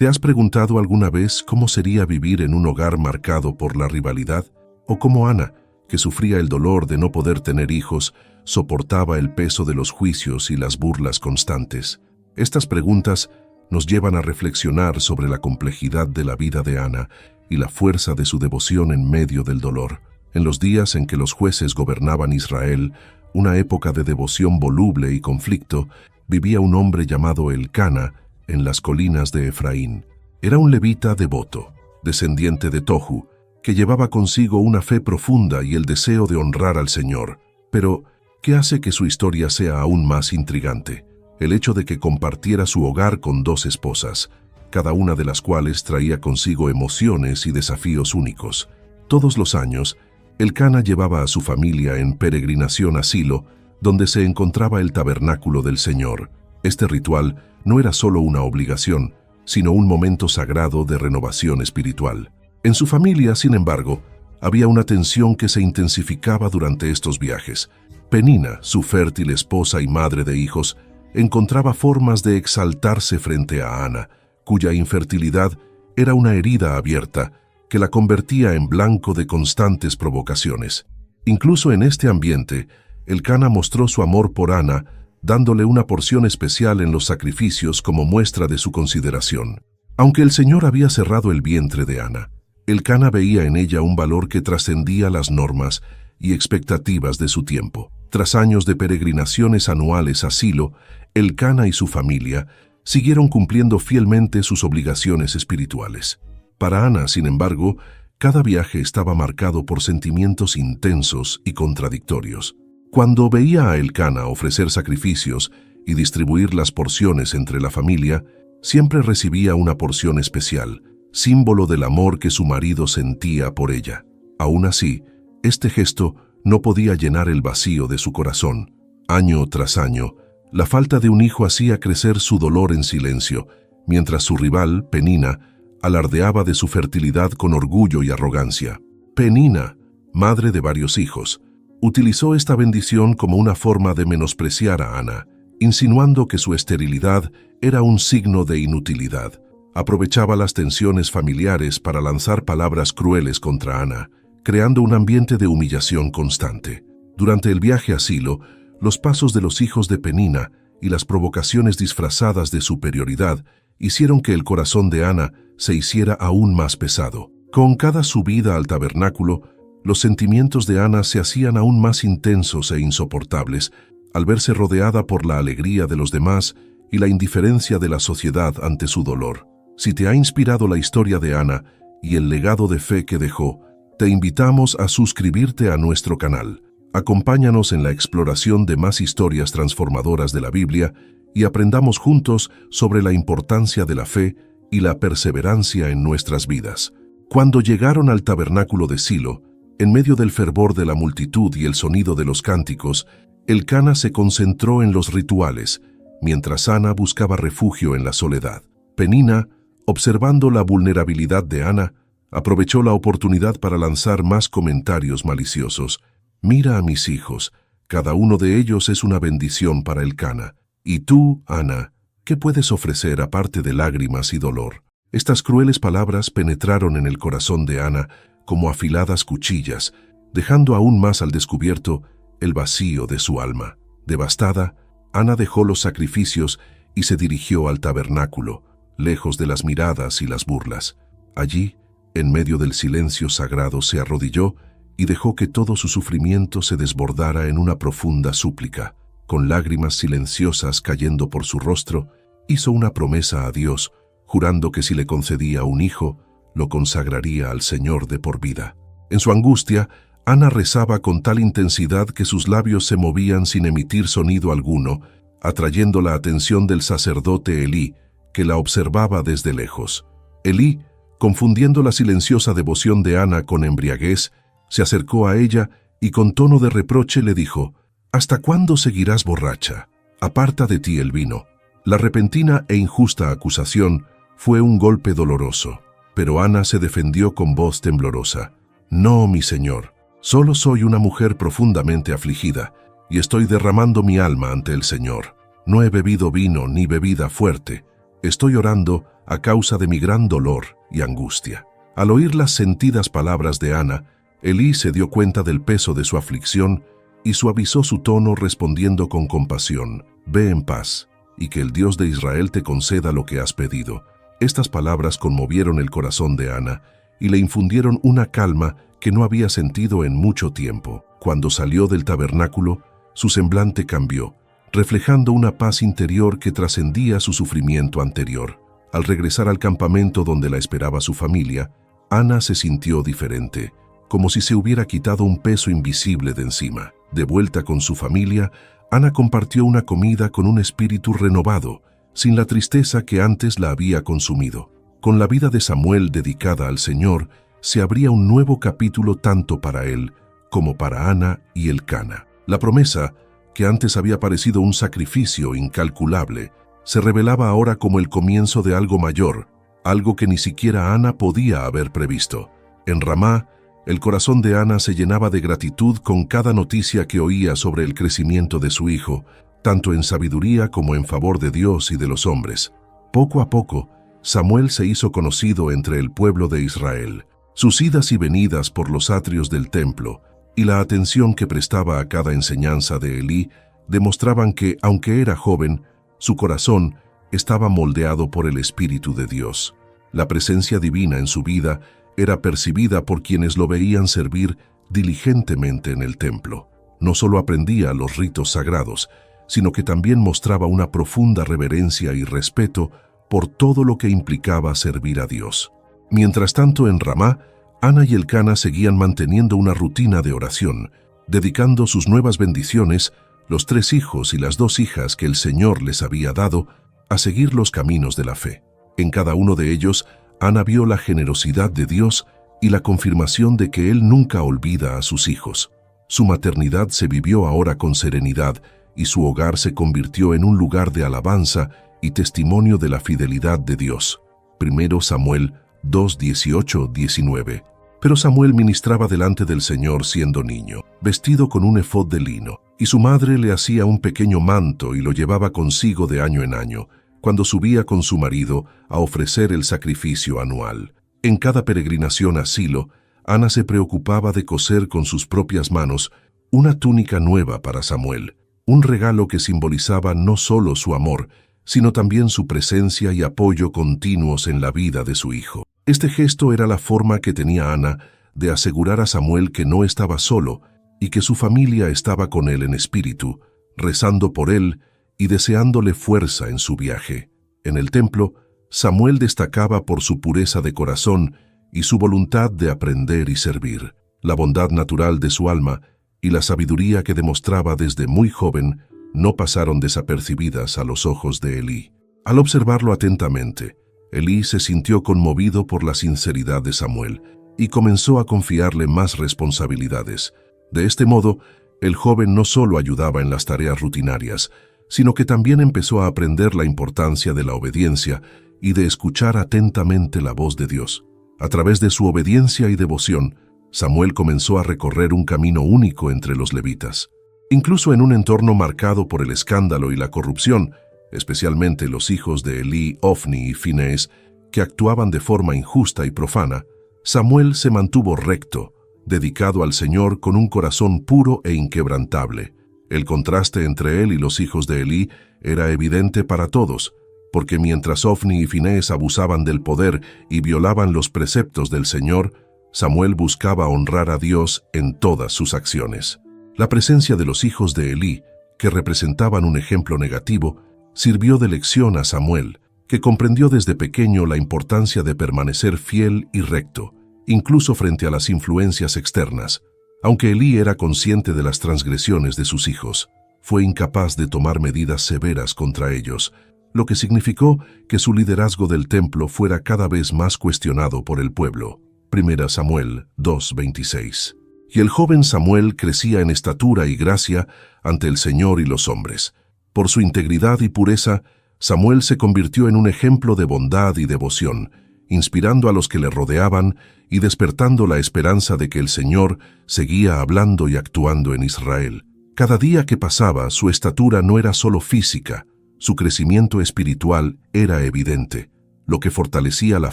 ¿Te has preguntado alguna vez cómo sería vivir en un hogar marcado por la rivalidad? ¿O cómo Ana, que sufría el dolor de no poder tener hijos, soportaba el peso de los juicios y las burlas constantes? Estas preguntas nos llevan a reflexionar sobre la complejidad de la vida de Ana y la fuerza de su devoción en medio del dolor. En los días en que los jueces gobernaban Israel, una época de devoción voluble y conflicto, vivía un hombre llamado Elcana en las colinas de Efraín. Era un levita devoto, descendiente de Tohu, que llevaba consigo una fe profunda y el deseo de honrar al Señor. Pero, ¿qué hace que su historia sea aún más intrigante? El hecho de que compartiera su hogar con 2 esposas, cada una de las cuales traía consigo emociones y desafíos únicos. Todos los años, Elcana llevaba a su familia en peregrinación a Silo, donde se encontraba el tabernáculo del Señor. Este ritual no era solo una obligación, sino un momento sagrado de renovación espiritual. En su familia, sin embargo, había una tensión que se intensificaba durante estos viajes. Penina, su fértil esposa y madre de hijos, encontraba formas de exaltarse frente a Ana, cuya infertilidad era una herida abierta que la convertía en blanco de constantes provocaciones. Incluso en este ambiente, Elcana mostró su amor por Ana, dándole una porción especial en los sacrificios como muestra de su consideración. Aunque el Señor había cerrado el vientre de Ana, Elcana veía en ella un valor que trascendía las normas y expectativas de su tiempo. Tras años de peregrinaciones anuales a Silo, Elcana y su familia siguieron cumpliendo fielmente sus obligaciones espirituales. Para Ana, sin embargo, cada viaje estaba marcado por sentimientos intensos y contradictorios. Cuando veía a Elcana ofrecer sacrificios y distribuir las porciones entre la familia, siempre recibía una porción especial, símbolo del amor que su marido sentía por ella. Aún así, este gesto no podía llenar el vacío de su corazón. Año tras año, la falta de un hijo hacía crecer su dolor en silencio, mientras su rival, Penina, alardeaba de su fertilidad con orgullo y arrogancia. Penina, madre de varios hijos, utilizó esta bendición como una forma de menospreciar a Ana, insinuando que su esterilidad era un signo de inutilidad. Aprovechaba las tensiones familiares para lanzar palabras crueles contra Ana, creando un ambiente de humillación constante. Durante el viaje a Silo, los pasos de los hijos de Penina y las provocaciones disfrazadas de superioridad hicieron que el corazón de Ana se hiciera aún más pesado. Con cada subida al tabernáculo, los sentimientos de Ana se hacían aún más intensos e insoportables al verse rodeada por la alegría de los demás y la indiferencia de la sociedad ante su dolor. Si te ha inspirado la historia de Ana y el legado de fe que dejó, te invitamos a suscribirte a nuestro canal. Acompáñanos en la exploración de más historias transformadoras de la Biblia y aprendamos juntos sobre la importancia de la fe y la perseverancia en nuestras vidas. Cuando llegaron al tabernáculo de Silo, en medio del fervor de la multitud y el sonido de los cánticos, Elcana se concentró en los rituales, mientras Ana buscaba refugio en la soledad. Penina, observando la vulnerabilidad de Ana, aprovechó la oportunidad para lanzar más comentarios maliciosos. «Mira a mis hijos, cada uno de ellos es una bendición para Elcana. Y tú, Ana, ¿qué puedes ofrecer aparte de lágrimas y dolor?» Estas crueles palabras penetraron en el corazón de Ana como afiladas cuchillas, dejando aún más al descubierto el vacío de su alma. Devastada, Ana dejó los sacrificios y se dirigió al tabernáculo, lejos de las miradas y las burlas. Allí, en medio del silencio sagrado, se arrodilló y dejó que todo su sufrimiento se desbordara en una profunda súplica. Con lágrimas silenciosas cayendo por su rostro, hizo una promesa a Dios, jurando que si le concedía un hijo, lo consagraría al Señor de por vida. En su angustia, Ana rezaba con tal intensidad que sus labios se movían sin emitir sonido alguno, atrayendo la atención del sacerdote Elí, que la observaba desde lejos. Elí, confundiendo la silenciosa devoción de Ana con embriaguez, se acercó a ella y con tono de reproche le dijo: «¿Hasta cuándo seguirás borracha? Aparta de ti el vino». La repentina e injusta acusación fue un golpe doloroso, pero Ana se defendió con voz temblorosa. «No, mi señor, solo soy una mujer profundamente afligida y estoy derramando mi alma ante el Señor. No he bebido vino ni bebida fuerte. Estoy orando a causa de mi gran dolor y angustia. Al oír las sentidas palabras de Ana, Elí se dio cuenta del peso de su aflicción y suavizó su tono respondiendo con compasión: «Ve en paz, y que el Dios de Israel te conceda lo que has pedido». Estas palabras conmovieron el corazón de Ana y le infundieron una calma que no había sentido en mucho tiempo. Cuando salió del tabernáculo, su semblante cambió, reflejando una paz interior que trascendía su sufrimiento anterior. Al regresar al campamento donde la esperaba su familia, Ana se sintió diferente, como si se hubiera quitado un peso invisible de encima. De vuelta con su familia, Ana compartió una comida con un espíritu renovado, sin la tristeza que antes la había consumido. Con la vida de Samuel dedicada al Señor, se abría un nuevo capítulo tanto para él como para Ana y Elcana. La promesa, que antes había parecido un sacrificio incalculable, se revelaba ahora como el comienzo de algo mayor, algo que ni siquiera Ana podía haber previsto. En Ramá, el corazón de Ana se llenaba de gratitud con cada noticia que oía sobre el crecimiento de su hijo, tanto en sabiduría como en favor de Dios y de los hombres. Poco a poco, Samuel se hizo conocido entre el pueblo de Israel. Sus idas y venidas por los atrios del templo y la atención que prestaba a cada enseñanza de Elí demostraban que, aunque era joven, su corazón estaba moldeado por el Espíritu de Dios. La presencia divina en su vida era percibida por quienes lo veían servir diligentemente en el templo. No solo aprendía los ritos sagrados, sino que también mostraba una profunda reverencia y respeto por todo lo que implicaba servir a Dios. Mientras tanto, en Ramá, Ana y Elcana seguían manteniendo una rutina de oración, dedicando sus nuevas bendiciones, los 3 hijos y las 2 hijas que el Señor les había dado, a seguir los caminos de la fe. En cada uno de ellos, Ana vio la generosidad de Dios y la confirmación de que Él nunca olvida a sus hijos. Su maternidad se vivió ahora con serenidad y su hogar se convirtió en un lugar de alabanza y testimonio de la fidelidad de Dios. 1 Samuel 2:18-19. Pero Samuel ministraba delante del Señor siendo niño, vestido con un efod de lino, y su madre le hacía un pequeño manto y lo llevaba consigo de año en año, cuando subía con su marido a ofrecer el sacrificio anual. En cada peregrinación a Silo, Ana se preocupaba de coser con sus propias manos una túnica nueva para Samuel, un regalo que simbolizaba no solo su amor, sino también su presencia y apoyo continuos en la vida de su hijo. Este gesto era la forma que tenía Ana de asegurar a Samuel que no estaba solo y que su familia estaba con él en espíritu, rezando por él y deseándole fuerza en su viaje. En el templo, Samuel destacaba por su pureza de corazón y su voluntad de aprender y servir. La bondad natural de su alma y la sabiduría que demostraba desde muy joven no pasaron desapercibidas a los ojos de Elí. Al observarlo atentamente, Elí se sintió conmovido por la sinceridad de Samuel y comenzó a confiarle más responsabilidades. De este modo, el joven no solo ayudaba en las tareas rutinarias, sino que también empezó a aprender la importancia de la obediencia y de escuchar atentamente la voz de Dios. A través de su obediencia y devoción, Samuel comenzó a recorrer un camino único entre los levitas. Incluso en un entorno marcado por el escándalo y la corrupción, especialmente los hijos de Elí, Ofni y Finés, que actuaban de forma injusta y profana, Samuel se mantuvo recto, dedicado al Señor con un corazón puro e inquebrantable. El contraste entre él y los hijos de Elí era evidente para todos, porque mientras Ofni y Finés abusaban del poder y violaban los preceptos del Señor, Samuel buscaba honrar a Dios en todas sus acciones. La presencia de los hijos de Elí, que representaban un ejemplo negativo, sirvió de lección a Samuel, que comprendió desde pequeño la importancia de permanecer fiel y recto, incluso frente a las influencias externas. Aunque Elí era consciente de las transgresiones de sus hijos, fue incapaz de tomar medidas severas contra ellos, lo que significó que su liderazgo del templo fuera cada vez más cuestionado por el pueblo. 1 Samuel 2:26. Y el joven Samuel crecía en estatura y gracia ante el Señor y los hombres. Por su integridad y pureza, Samuel se convirtió en un ejemplo de bondad y devoción, inspirando a los que le rodeaban y despertando la esperanza de que el Señor seguía hablando y actuando en Israel. Cada día que pasaba, su estatura no era solo física, su crecimiento espiritual era evidente. lo que fortalecía la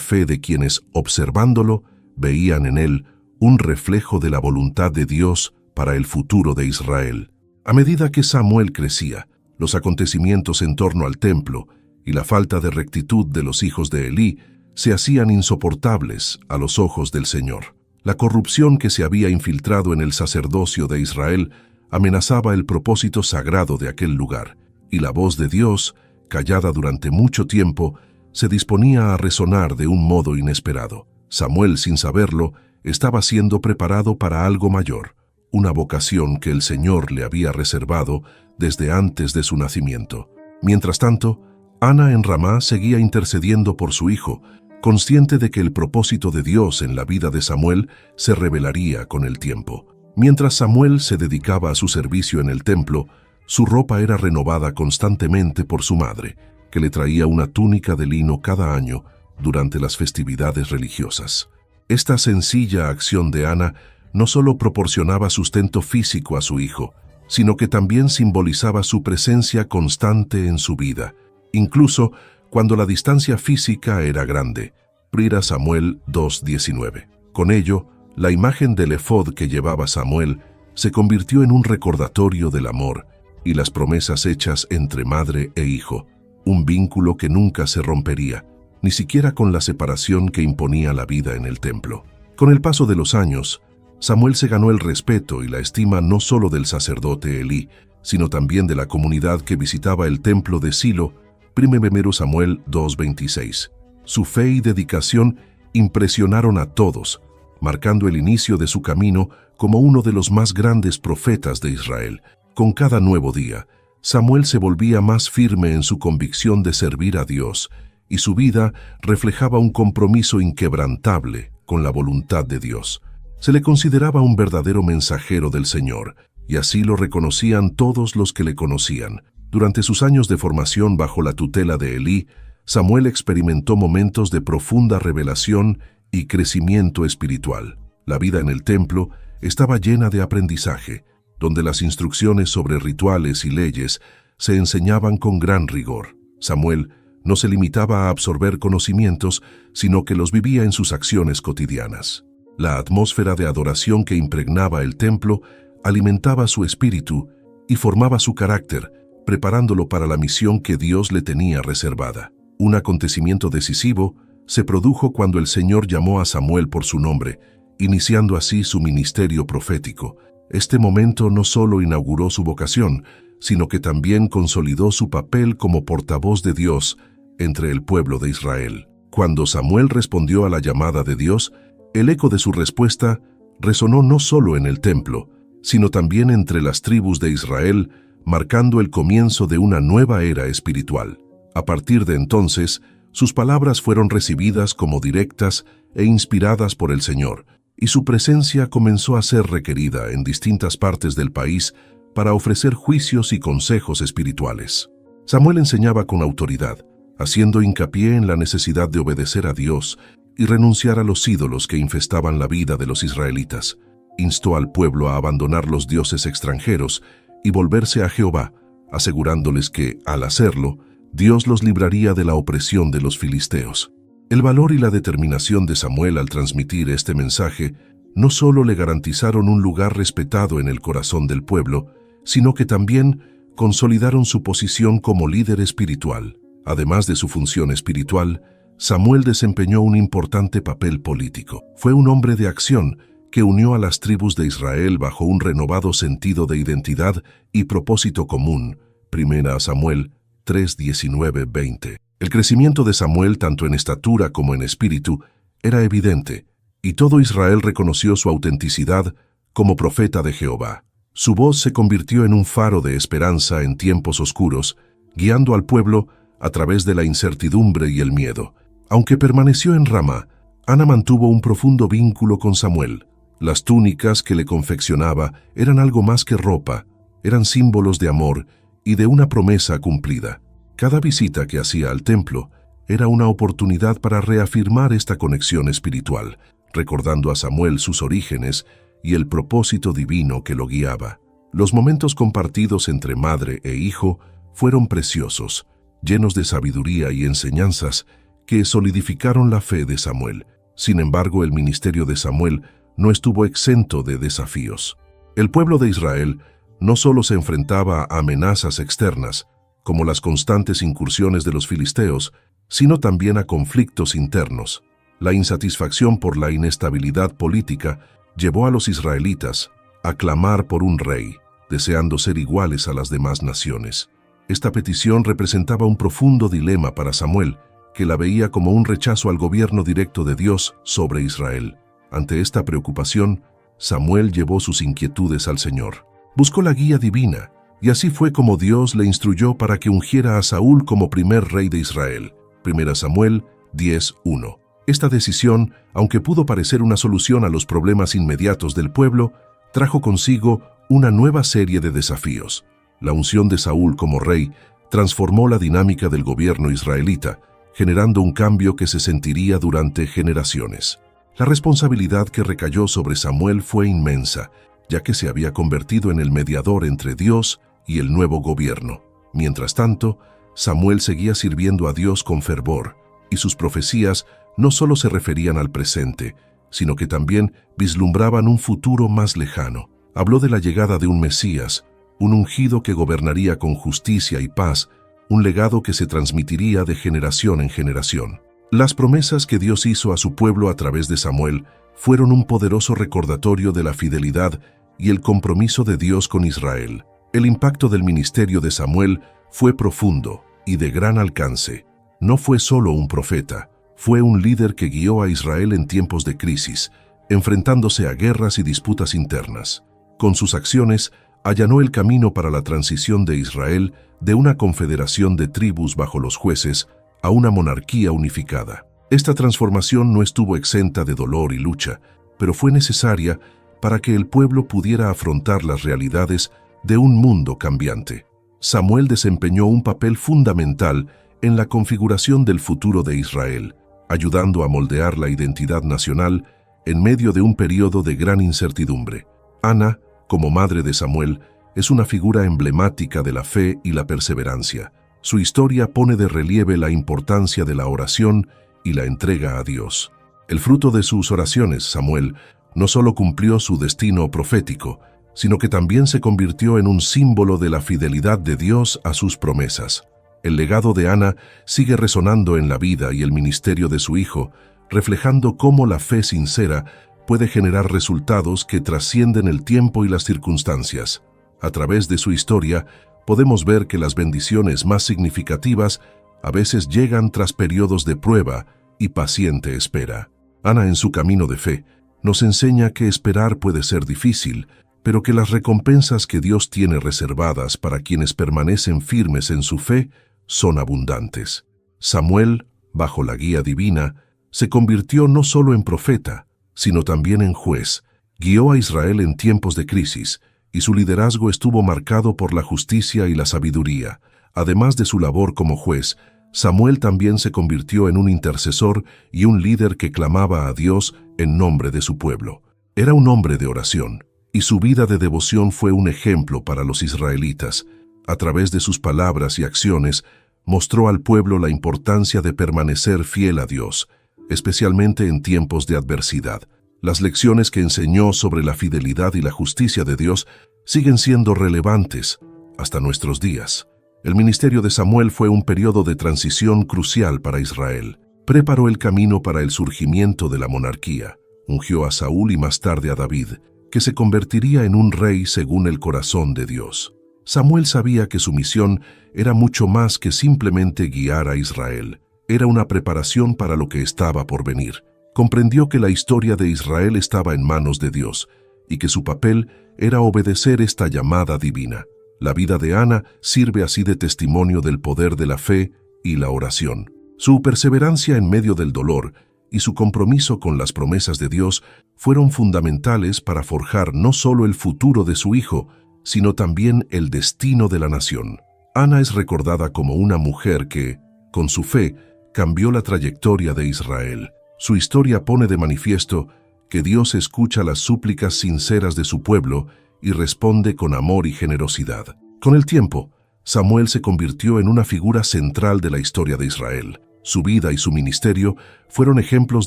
fe de quienes, observándolo, veían en él un reflejo de la voluntad de Dios para el futuro de Israel. A medida que Samuel crecía, los acontecimientos en torno al templo y la falta de rectitud de los hijos de Elí se hacían insoportables a los ojos del Señor. La corrupción que se había infiltrado en el sacerdocio de Israel amenazaba el propósito sagrado de aquel lugar, y la voz de Dios, callada durante mucho tiempo, se disponía a resonar de un modo inesperado. Samuel, sin saberlo, estaba siendo preparado para algo mayor, una vocación que el Señor le había reservado desde antes de su nacimiento. Mientras tanto, Ana en Ramá seguía intercediendo por su hijo, consciente de que el propósito de Dios en la vida de Samuel se revelaría con el tiempo. Mientras Samuel se dedicaba a su servicio en el templo, su ropa era renovada constantemente por su madre, que le traía una túnica de lino cada año durante las festividades religiosas. Esta sencilla acción de Ana no solo proporcionaba sustento físico a su hijo, sino que también simbolizaba su presencia constante en su vida, incluso cuando la distancia física era grande. 1 Samuel 2:19. Con ello, la imagen del efod que llevaba Samuel se convirtió en un recordatorio del amor y las promesas hechas entre madre e hijo, un vínculo que nunca se rompería, ni siquiera con la separación que imponía la vida en el templo. Con el paso de los años, Samuel se ganó el respeto y la estima no solo del sacerdote Elí, sino también de la comunidad que visitaba el templo de Silo. 1 Samuel 2:26. Su fe y dedicación impresionaron a todos, marcando el inicio de su camino como uno de los más grandes profetas de Israel. Con cada nuevo día, Samuel se volvía más firme en su convicción de servir a Dios, y su vida reflejaba un compromiso inquebrantable con la voluntad de Dios. Se le consideraba un verdadero mensajero del Señor, y así lo reconocían todos los que le conocían. Durante sus años de formación bajo la tutela de Elí, Samuel experimentó momentos de profunda revelación y crecimiento espiritual. La vida en el templo estaba llena de aprendizaje, donde las instrucciones sobre rituales y leyes se enseñaban con gran rigor. Samuel no se limitaba a absorber conocimientos, sino que los vivía en sus acciones cotidianas. La atmósfera de adoración que impregnaba el templo alimentaba su espíritu y formaba su carácter, preparándolo para la misión que Dios le tenía reservada. Un acontecimiento decisivo se produjo cuando el Señor llamó a Samuel por su nombre, iniciando así su ministerio profético. Este momento no solo inauguró su vocación, sino que también consolidó su papel como portavoz de Dios entre el pueblo de Israel. Cuando Samuel respondió a la llamada de Dios, el eco de su respuesta resonó no solo en el templo, sino también entre las tribus de Israel, marcando el comienzo de una nueva era espiritual. A partir de entonces, sus palabras fueron recibidas como directas e inspiradas por el Señor, y su presencia comenzó a ser requerida en distintas partes del país para ofrecer juicios y consejos espirituales. Samuel enseñaba con autoridad, haciendo hincapié en la necesidad de obedecer a Dios y renunciar a los ídolos que infestaban la vida de los israelitas. Instó al pueblo a abandonar los dioses extranjeros y volverse a Jehová, asegurándoles que, al hacerlo, Dios los libraría de la opresión de los filisteos. El valor y la determinación de Samuel al transmitir este mensaje no solo le garantizaron un lugar respetado en el corazón del pueblo, sino que también consolidaron su posición como líder espiritual. Además de su función espiritual, Samuel desempeñó un importante papel político. Fue un hombre de acción que unió a las tribus de Israel bajo un renovado sentido de identidad y propósito común. 1 Samuel 3:19-20. El crecimiento de Samuel, tanto en estatura como en espíritu, era evidente, y todo Israel reconoció su autenticidad como profeta de Jehová. Su voz se convirtió en un faro de esperanza en tiempos oscuros, guiando al pueblo a través de la incertidumbre y el miedo. Aunque permaneció en Ramá, Ana mantuvo un profundo vínculo con Samuel. Las túnicas que le confeccionaba eran algo más que ropa, eran símbolos de amor y de una promesa cumplida. Cada visita que hacía al templo era una oportunidad para reafirmar esta conexión espiritual, recordando a Samuel sus orígenes y el propósito divino que lo guiaba. Los momentos compartidos entre madre e hijo fueron preciosos, llenos de sabiduría y enseñanzas que solidificaron la fe de Samuel. Sin embargo, el ministerio de Samuel no estuvo exento de desafíos. El pueblo de Israel no solo se enfrentaba a amenazas externas, como las constantes incursiones de los filisteos, sino también a conflictos internos. La insatisfacción por la inestabilidad política llevó a los israelitas a clamar por un rey, deseando ser iguales a las demás naciones. Esta petición representaba un profundo dilema para Samuel, que la veía como un rechazo al gobierno directo de Dios sobre Israel. Ante esta preocupación, Samuel llevó sus inquietudes al Señor. Buscó la guía divina, y así fue como Dios le instruyó para que ungiera a Saúl como primer rey de Israel. 1 Samuel 10:1. Esta decisión, aunque pudo parecer una solución a los problemas inmediatos del pueblo, trajo consigo una nueva serie de desafíos. La unción de Saúl como rey transformó la dinámica del gobierno israelita, generando un cambio que se sentiría durante generaciones. La responsabilidad que recayó sobre Samuel fue inmensa, ya que se había convertido en el mediador entre Dios y el nuevo gobierno. Mientras tanto, Samuel seguía sirviendo a Dios con fervor, y sus profecías no solo se referían al presente, sino que también vislumbraban un futuro más lejano. Habló de la llegada de un Mesías, un ungido que gobernaría con justicia y paz, un legado que se transmitiría de generación en generación. Las promesas que Dios hizo a su pueblo a través de Samuel fueron un poderoso recordatorio de la fidelidad y el compromiso de Dios con Israel. El impacto del ministerio de Samuel fue profundo y de gran alcance. No fue solo un profeta, fue un líder que guió a Israel en tiempos de crisis, enfrentándose a guerras y disputas internas. Con sus acciones, allanó el camino para la transición de Israel de una confederación de tribus bajo los jueces a una monarquía unificada. Esta transformación no estuvo exenta de dolor y lucha, pero fue necesaria para que el pueblo pudiera afrontar las realidades de un mundo cambiante. Samuel desempeñó un papel fundamental en la configuración del futuro de Israel, ayudando a moldear la identidad nacional en medio de un periodo de gran incertidumbre. Ana, como madre de Samuel, es una figura emblemática de la fe y la perseverancia. Su historia pone de relieve la importancia de la oración y la entrega a Dios. El fruto de sus oraciones, Samuel, no solo cumplió su destino profético, sino que también se convirtió en un símbolo de la fidelidad de Dios a sus promesas. El legado de Ana sigue resonando en la vida y el ministerio de su hijo, reflejando cómo la fe sincera puede generar resultados que trascienden el tiempo y las circunstancias. A través de su historia, podemos ver que las bendiciones más significativas a veces llegan tras periodos de prueba y paciente espera. Ana, en su camino de fe, nos enseña que esperar puede ser difícil, pero que las recompensas que Dios tiene reservadas para quienes permanecen firmes en su fe son abundantes. Samuel, bajo la guía divina, se convirtió no solo en profeta, sino también en juez. Guió a Israel en tiempos de crisis, y su liderazgo estuvo marcado por la justicia y la sabiduría. Además de su labor como juez, Samuel también se convirtió en un intercesor y un líder que clamaba a Dios en nombre de su pueblo. Era un hombre de oración, y su vida de devoción fue un ejemplo para los israelitas. A través de sus palabras y acciones, mostró al pueblo la importancia de permanecer fiel a Dios, especialmente en tiempos de adversidad. Las lecciones que enseñó sobre la fidelidad y la justicia de Dios siguen siendo relevantes hasta nuestros días. El ministerio de Samuel fue un periodo de transición crucial para Israel. Preparó el camino para el surgimiento de la monarquía. Ungió a Saúl y más tarde a David, que se convertiría en un rey según el corazón de Dios. Samuel sabía que su misión era mucho más que simplemente guiar a Israel. Era una preparación para lo que estaba por venir. Comprendió que la historia de Israel estaba en manos de Dios y que su papel era obedecer esta llamada divina. La vida de Ana sirve así de testimonio del poder de la fe y la oración. Su perseverancia en medio del dolor y su compromiso con las promesas de Dios fueron fundamentales para forjar no solo el futuro de su hijo, sino también el destino de la nación. Ana es recordada como una mujer que, con su fe, cambió la trayectoria de Israel. Su historia pone de manifiesto que Dios escucha las súplicas sinceras de su pueblo y responde con amor y generosidad. Con el tiempo, Samuel se convirtió en una figura central de la historia de Israel. Su vida y su ministerio fueron ejemplos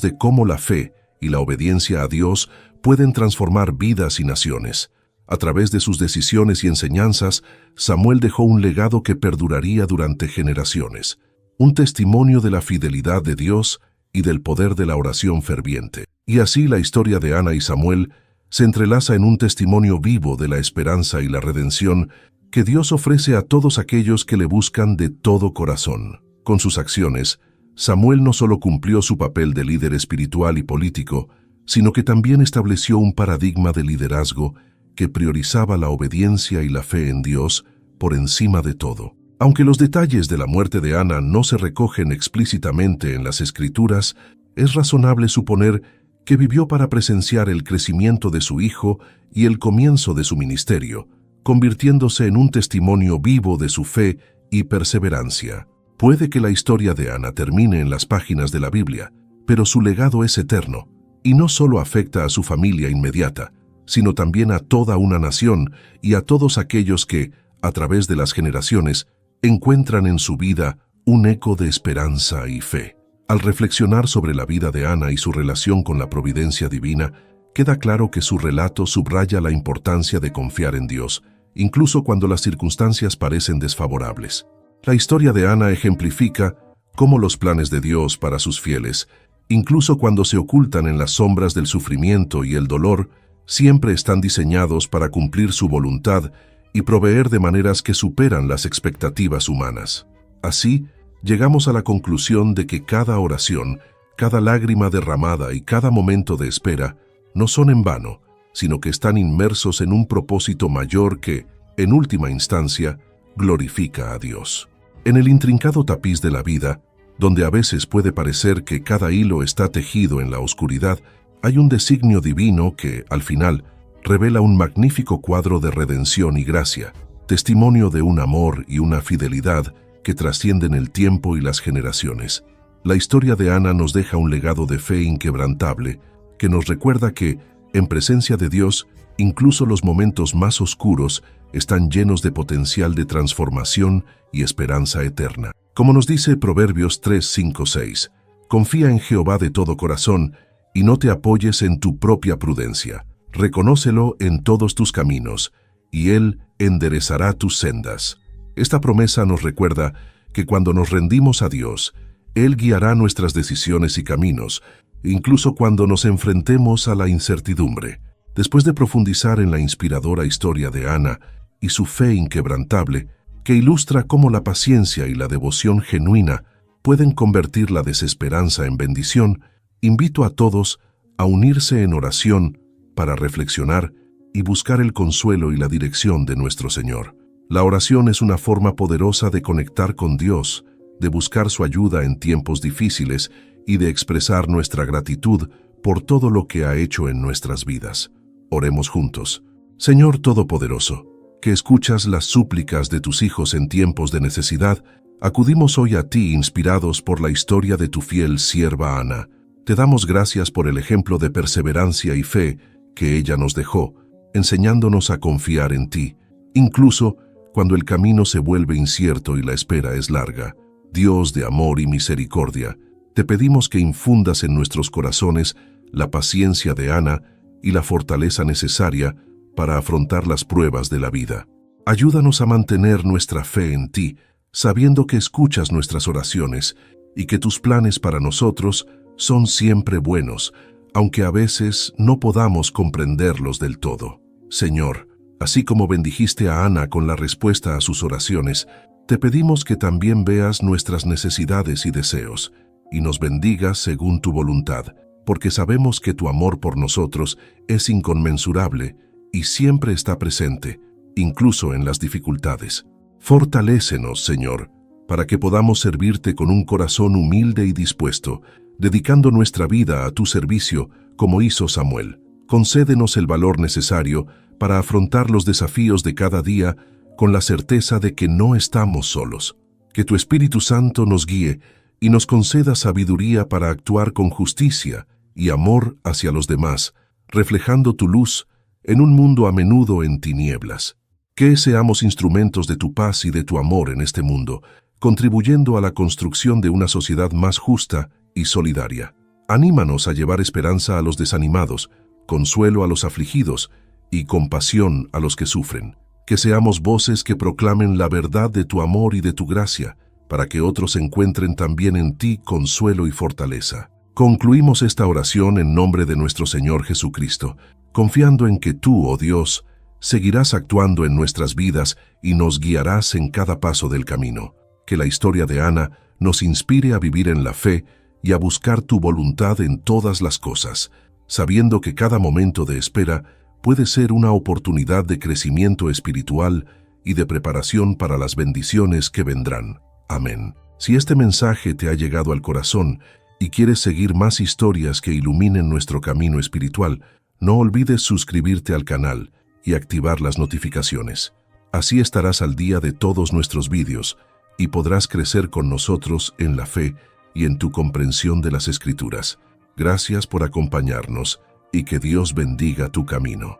de cómo la fe y la obediencia a Dios pueden transformar vidas y naciones. A través de sus decisiones y enseñanzas, Samuel dejó un legado que perduraría durante generaciones, un testimonio de la fidelidad de Dios y del poder de la oración ferviente. Y así la historia de Ana y Samuel se entrelaza en un testimonio vivo de la esperanza y la redención que Dios ofrece a todos aquellos que le buscan de todo corazón. Con sus acciones, Samuel no solo cumplió su papel de líder espiritual y político, sino que también estableció un paradigma de liderazgo que priorizaba la obediencia y la fe en Dios por encima de todo. Aunque los detalles de la muerte de Ana no se recogen explícitamente en las Escrituras, es razonable suponer que vivió para presenciar el crecimiento de su hijo y el comienzo de su ministerio, convirtiéndose en un testimonio vivo de su fe y perseverancia. Puede que la historia de Ana termine en las páginas de la Biblia, pero su legado es eterno, y no solo afecta a su familia inmediata, sino también a toda una nación y a todos aquellos que, a través de las generaciones, encuentran en su vida un eco de esperanza y fe. Al reflexionar sobre la vida de Ana y su relación con la providencia divina, queda claro que su relato subraya la importancia de confiar en Dios, incluso cuando las circunstancias parecen desfavorables. La historia de Ana ejemplifica cómo los planes de Dios para sus fieles, incluso cuando se ocultan en las sombras del sufrimiento y el dolor, siempre están diseñados para cumplir su voluntad y proveer de maneras que superan las expectativas humanas. Así, llegamos a la conclusión de que cada oración, cada lágrima derramada y cada momento de espera no son en vano, sino que están inmersos en un propósito mayor que, en última instancia, glorifica a Dios. En el intrincado tapiz de la vida, donde a veces puede parecer que cada hilo está tejido en la oscuridad, hay un designio divino que, al final, revela un magnífico cuadro de redención y gracia, testimonio de un amor y una fidelidad que trascienden el tiempo y las generaciones. La historia de Ana nos deja un legado de fe inquebrantable que nos recuerda que, en presencia de Dios, incluso los momentos más oscuros están llenos de potencial de transformación y esperanza eterna. Como nos dice Proverbios 3, 5, 6, confía en Jehová de todo corazón y no te apoyes en tu propia prudencia. Reconócelo en todos tus caminos, y Él enderezará tus sendas. Esta promesa nos recuerda que cuando nos rendimos a Dios, Él guiará nuestras decisiones y caminos, incluso cuando nos enfrentemos a la incertidumbre. Después de profundizar en la inspiradora historia de Ana y su fe inquebrantable, que ilustra cómo la paciencia y la devoción genuina pueden convertir la desesperanza en bendición, invito a todos a unirse en oración para reflexionar y buscar el consuelo y la dirección de nuestro Señor. La oración es una forma poderosa de conectar con Dios, de buscar su ayuda en tiempos difíciles y de expresar nuestra gratitud por todo lo que ha hecho en nuestras vidas. Oremos juntos. Señor Todopoderoso, que escuchas las súplicas de tus hijos en tiempos de necesidad, acudimos hoy a ti inspirados por la historia de tu fiel sierva Ana. Te damos gracias por el ejemplo de perseverancia y fe que ella nos dejó, enseñándonos a confiar en ti, incluso cuando el camino se vuelve incierto y la espera es larga. Dios de amor y misericordia, te pedimos que infundas en nuestros corazones la paciencia de Ana y la fortaleza necesaria para afrontar las pruebas de la vida. Ayúdanos a mantener nuestra fe en ti, sabiendo que escuchas nuestras oraciones y que tus planes para nosotros son siempre buenos, aunque a veces no podamos comprenderlos del todo. Señor, así como bendijiste a Ana con la respuesta a sus oraciones, te pedimos que también veas nuestras necesidades y deseos, y nos bendigas según tu voluntad, porque sabemos que tu amor por nosotros es inconmensurable y siempre está presente, incluso en las dificultades. Fortalécenos, Señor, para que podamos servirte con un corazón humilde y dispuesto, dedicando nuestra vida a tu servicio, como hizo Samuel. Concédenos el valor necesario para afrontar los desafíos de cada día con la certeza de que no estamos solos. Que tu Espíritu Santo nos guíe y nos conceda sabiduría para actuar con justicia y amor hacia los demás, reflejando tu luz en un mundo a menudo en tinieblas. Que seamos instrumentos de tu paz y de tu amor en este mundo, contribuyendo a la construcción de una sociedad más justa y solidaria. Anímanos a llevar esperanza a los desanimados, consuelo a los afligidos y compasión a los que sufren. Que seamos voces que proclamen la verdad de tu amor y de tu gracia, para que otros encuentren también en ti consuelo y fortaleza. Concluimos esta oración en nombre de nuestro Señor Jesucristo, confiando en que tú, oh Dios, seguirás actuando en nuestras vidas y nos guiarás en cada paso del camino. Que la historia de Ana nos inspire a vivir en la fe y a buscar tu voluntad en todas las cosas, sabiendo que cada momento de espera puede ser una oportunidad de crecimiento espiritual y de preparación para las bendiciones que vendrán. Amén. Si este mensaje te ha llegado al corazón y quieres seguir más historias que iluminen nuestro camino espiritual, no olvides suscribirte al canal y activar las notificaciones. Así estarás al día de todos nuestros vídeos y podrás crecer con nosotros en la fe y en tu comprensión de las Escrituras. Gracias por acompañarnos y que Dios bendiga tu camino.